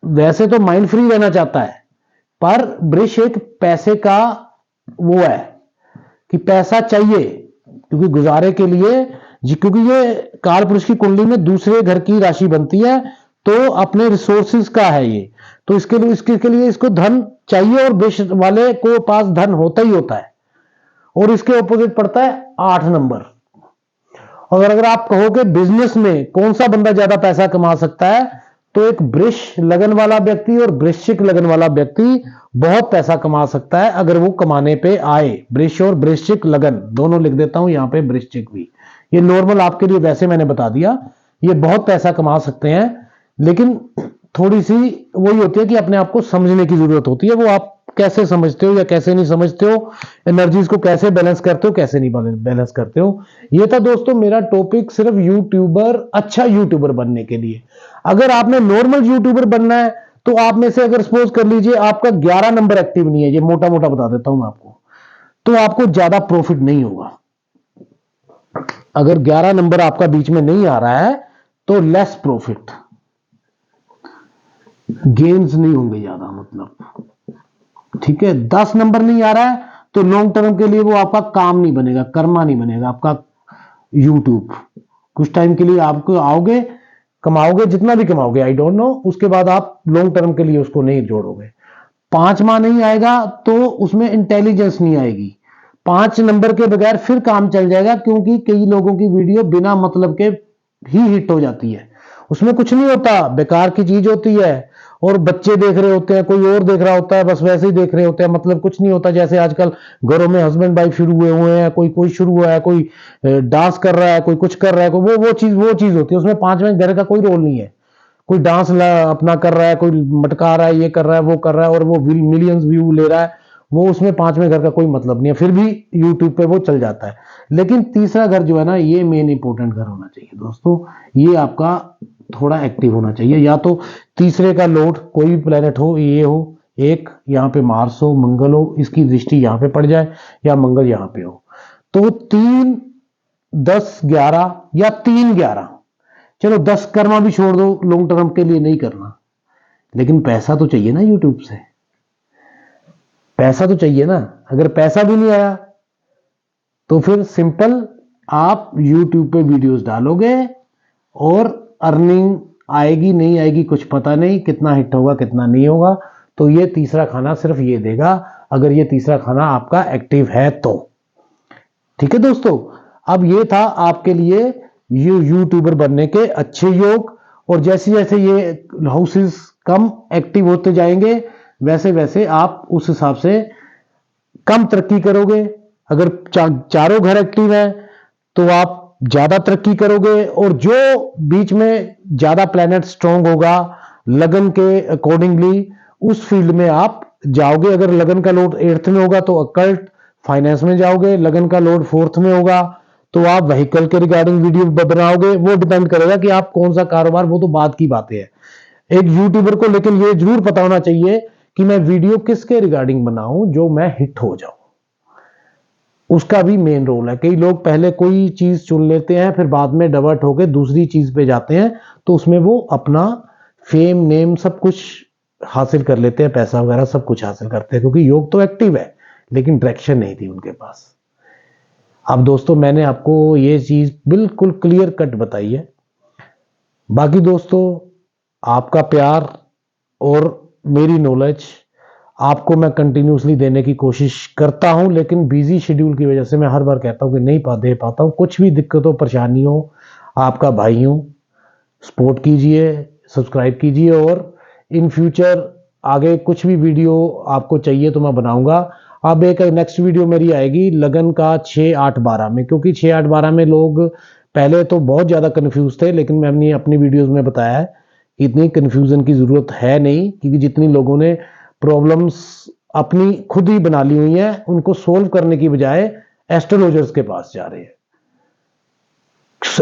वैसे तो माइंड फ्री रहना चाहता है, पर वृष एक पैसे का वो है कि पैसा चाहिए, क्योंकि गुजारे के लिए क्योंकि ये काल पुरुष की कुंडली में दूसरे घर की राशि बनती है, तो अपने रिसोर्सेज का है ये, तो इसके लिए इसको धन चाहिए, और वृष वाले को पास धन होता ही होता है। और इसके ऑपोजिट पड़ता है 8 नंबर। और अगर आप कहोगे बिजनेस में कौन सा बंदा ज्यादा पैसा कमा सकता है, तो एक वृष लगन वाला व्यक्ति और वृश्चिक लगन वाला व्यक्ति बहुत पैसा कमा सकता है, अगर वो कमाने पे आए। वृष और वृश्चिक लगन दोनों लिख देता हूं यहां पे, वृश्चिक भी, ये नॉर्मल आपके लिए वैसे मैंने बता दिया। ये बहुत पैसा कमा सकते हैं, लेकिन थोड़ी सी वही होती है कि अपने आप को समझने की जरूरत होती है। वो आप कैसे समझते हो या कैसे नहीं समझते हो, एनर्जीज को कैसे बैलेंस करते हो, कैसे नहीं बैलेंस करते हो। ये था दोस्तों मेरा टॉपिक, सिर्फ यूट्यूबर, अच्छा यूट्यूबर बनने के लिए। अगर आपने नॉर्मल यूट्यूबर बनना है, तो आप में से अगर सपोज कर लीजिए आपका 11 नंबर एक्टिव नहीं है, ये मोटा मोटा बता देता हूं मैं आपको, तो आपको ज्यादा प्रॉफिट नहीं होगा। अगर 11 नंबर आपका बीच में नहीं आ रहा है तो लेस प्रॉफिट, गेन्स नहीं होंगे ज्यादा, मतलब ठीक है। 10 नंबर नहीं आ रहा है तो लॉन्ग टर्म के लिए वो आपका काम नहीं बनेगा, कर्मा नहीं बनेगा आपका यूट्यूब। कुछ टाइम के लिए आपको आओगे, कमाओगे, जितना भी कमाओगे आई डोंट नो, उसके बाद आप लॉन्ग टर्म के लिए उसको नहीं जोड़ोगे। 5 माह नहीं आएगा तो उसमें इंटेलिजेंस नहीं आएगी। 5 नंबर के बगैर फिर काम चल जाएगा, क्योंकि कई लोगों की वीडियो बिना मतलब के ही हिट हो जाती है, उसमें कुछ नहीं होता, बेकार की चीज होती है। और बच्चे देख रहे होते हैं, कोई और देख रहा होता है, बस वैसे ही देख रहे होते हैं, मतलब कुछ नहीं होता। जैसे आजकल घरों में हस्बैंड वाइफ शुरू हुए हैं, कोई शुरू हुआ है, कोई डांस कर रहा है, कोई कुछ कर रहा है, कोई वो चीज होती है। उसमें 5 मिनट घर का कोई रोल नहीं है। कोई डांस अपना कर रहा है, कोई मटका रहा है, ये कर रहा है, वो कर रहा है, और वो मिलियंस व्यू ले रहा है, वो उसमें 5 में घर का कोई मतलब नहीं है, फिर भी यूट्यूब पे वो चल जाता है। लेकिन तीसरा घर जो है ना, ये मेन इंपॉर्टेंट घर होना चाहिए दोस्तों। ये आपका थोड़ा एक्टिव होना चाहिए, या तो तीसरे का लॉर्ड कोई भी प्लेनेट हो, ये हो एक, यहाँ पे मार्स हो, मंगल हो, इसकी दृष्टि यहाँ पे पड़ जाए, या मंगल यहाँ पे हो। तो 3 10 11 या 3 11, चलो 10 करना भी छोड़ दो, लॉन्ग टर्म के लिए नहीं करना, लेकिन पैसा तो चाहिए ना यूट्यूब से, पैसा तो चाहिए ना। अगर पैसा भी नहीं आया तो फिर सिंपल आप यूट्यूब पे वीडियोस डालोगे और अर्निंग आएगी नहीं आएगी कुछ पता नहीं, कितना हिट होगा कितना नहीं होगा, तो ये तीसरा खाना सिर्फ ये देगा, अगर ये तीसरा खाना आपका एक्टिव है तो। ठीक है दोस्तों, अब ये था आपके लिए यूट्यूबर बनने के अच्छे योग, और जैसे जैसे ये हाउसेस कम एक्टिव होते जाएंगे वैसे वैसे आप उस हिसाब से कम तरक्की करोगे। अगर चारों घर एक्टिव हैं तो आप ज्यादा तरक्की करोगे, और जो बीच में ज्यादा प्लैनेट स्ट्रांग होगा लगन के अकॉर्डिंगली उस फील्ड में आप जाओगे। अगर लगन का लोड 8th में होगा तो अकल्ट फाइनेंस में जाओगे, लगन का लोड 4th में होगा तो आप व्हीकल के रिगार्डिंग वीडियो बनाओगे। वो डिपेंड करेगा कि आप कौन सा कारोबार, वो तो बात की बातें हैं एक यूट्यूबर को, लेकिन ये जरूर पता होना चाहिए कि मैं वीडियो किसके रिगार्डिंग बनाऊं जो मैं हिट हो जाऊं, उसका भी मेन रोल है। कई लोग पहले कोई चीज चुन लेते हैं फिर बाद में डाइवर्ट होकर दूसरी चीज पे जाते हैं, तो उसमें वो अपना फेम नेम सब कुछ हासिल कर लेते हैं, पैसा वगैरह सब कुछ हासिल करते हैं, क्योंकि योग तो एक्टिव है लेकिन डायरेक्शन नहीं थी उनके पास। अब दोस्तों मैंने आपको ये चीज बिल्कुल क्लियर कट बताई है। बाकी दोस्तों आपका प्यार और मेरी नॉलेज आपको मैं कंटिन्यूसली देने की कोशिश करता हूं, लेकिन बिजी शेड्यूल की वजह से मैं हर बार कहता हूं कि नहीं दे पाता हूं। कुछ भी दिक्कत हो परेशानी हो, आपका भाई हूं, सपोर्ट कीजिए, सब्सक्राइब कीजिए, और इन फ्यूचर आगे कुछ भी वीडियो आपको चाहिए तो मैं बनाऊंगा। अब एक नेक्स्ट वीडियो मेरी आएगी लगन का 6 8 12 में, क्योंकि 6 8 12 में लोग पहले तो बहुत ज्यादा कंफ्यूज थे, लेकिन मैंने अपनी वीडियोस में बताया है कि इतनी कंफ्यूजन की जरूरत है नहीं, क्योंकि जितनी लोगों ने प्रॉब्लम्स अपनी खुद ही बना ली हुई हैं उनको सोल्व करने की बजाय एस्ट्रोलॉजर्स के पास जा रहे हैं।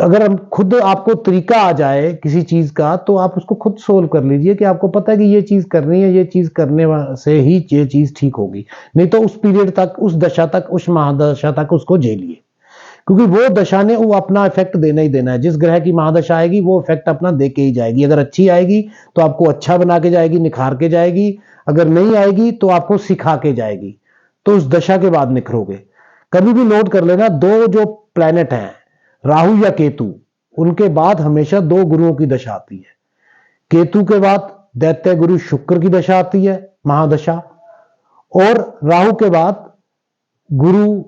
अगर हम खुद आपको तरीका आ जाए किसी चीज का तो आप उसको खुद सोल्व कर लीजिए, कि आपको पता है कि ये चीज करनी है, ये चीज करने से ही ये चीज ठीक होगी, नहीं तो उस पीरियड तक, उस दशा तक, उस महादशा तक उसको झेलिए, क्योंकि वो दशा ने वो अपना इफेक्ट देना ही देना है। जिस ग्रह की महादशा आएगी वो इफेक्ट अपना दे के ही जाएगी। अगर अच्छी आएगी तो आपको अच्छा बना के जाएगी, निखार के जाएगी, अगर नहीं आएगी तो आपको सिखा के जाएगी, तो उस दशा के बाद निखरोगे। कभी भी नोट कर लेना, दो जो प्लैनेट हैं राहु या केतु, उनके बाद हमेशा दो गुरुओं की दशा आती है। केतु के बाद दैत्य गुरु शुक्र की दशा आती है, महादशा, और राहु के बाद गुरु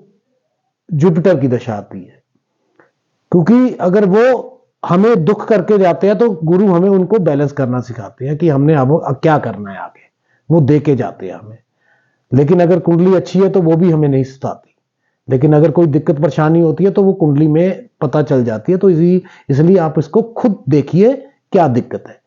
जुपिटर की दशा आती है। क्योंकि अगर वो हमें दुख करके जाते हैं तो गुरु हमें उनको बैलेंस करना सिखाते हैं कि हमने अब क्या करना है आगे, वो दे के जाते हैं हमें। लेकिन अगर कुंडली अच्छी है तो वो भी हमें नहीं सिखाती, लेकिन अगर कोई दिक्कत परेशानी होती है तो वो कुंडली में पता चल जाती है। तो इसलिए आप इसको खुद देखिए क्या दिक्कत है।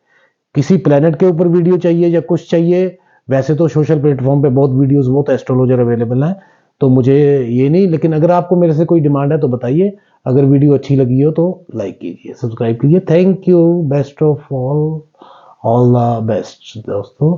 किसी प्लेनेट के ऊपर वीडियो चाहिए या कुछ चाहिए, वैसे तो सोशल प्लेटफॉर्म पे बहुत वीडियोस, बहुत एस्ट्रोलॉजर अवेलेबल हैं, तो मुझे ये नहीं, लेकिन अगर आपको मेरे से कोई डिमांड है तो बताइए। अगर वीडियो अच्छी लगी हो तो लाइक कीजिए, सब्सक्राइब कीजिए। Thank you, best of all the best दोस्तों।